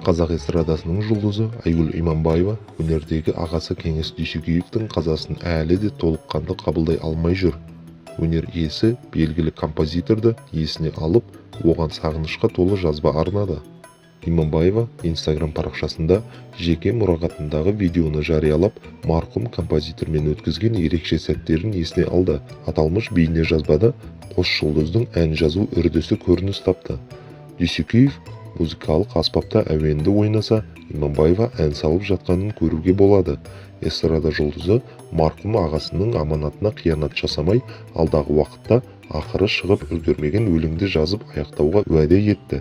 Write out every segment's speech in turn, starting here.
Қазақ эстрадасының жұлдызы Айгүл Иманбаева өнердегі ағасы Кеңес Дүйсекеевтің қазасын әлі де толыққанды қабылдай алмай жүр. Өнер иесі белгілі композиторды есіне алып, оған сағынышқа толы жазба арнады. Иманбаева Instagram парақшасында жеке мұрағатындағы видеоны жариялап, марқұм композитормен өткізген ерекше сәттерін есіне алды. Аталмыш бейне жазбада қос жұлдыздың ән жазу үрдісі көрініс тапты. Дүйсекеев музыкалық аспапта әуенді ойнаса, Иманбаева ән салып жатқанын көруге болады. Эстрада жұлдызы марқұм ағасының аманатына қиянат жасамай, алдағы уақытта ақыры шығып үлгермеген өлеңді жазып аяқтауға уәде етті.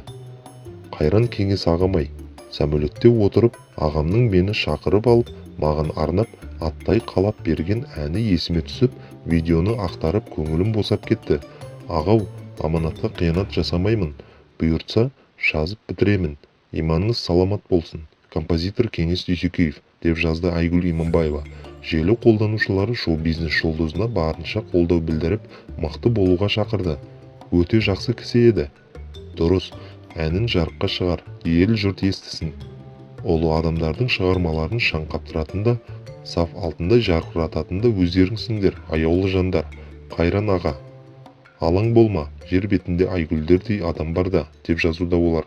Қайран Кеңес ағамай, самолетте отырып, ағамның мені шақырып алып, маған арнап, аттай қалап берген әні есіме түсіп, видеоны ақтарып көңілім босап кетті. Ағау, аманатқа қиянат жасамаймын, бұйыртса жазып бітіремін. Иманыңыз саламат болсын. Композитор Кеңес Дүйсекеев, деп жазды Айгүл Иманбаева. Желі қолданушылары шоу-бизнес жұлдызына барынша қолдау білдіріп, мықты болуға шақырды. Өте жақсы кісі еді. Дұрыс, әнін жарыққа шығар, ел жұрт естісін. Ұлы адамдардың шығармаларын шаң қаптыратын да, саф алтындай жарқырататын да өздеріңсіңдер, аяулы жандар. Қайран аға, алаң болма, жер бетінде Айгүлдердей адам бар да, деп жазуда олар.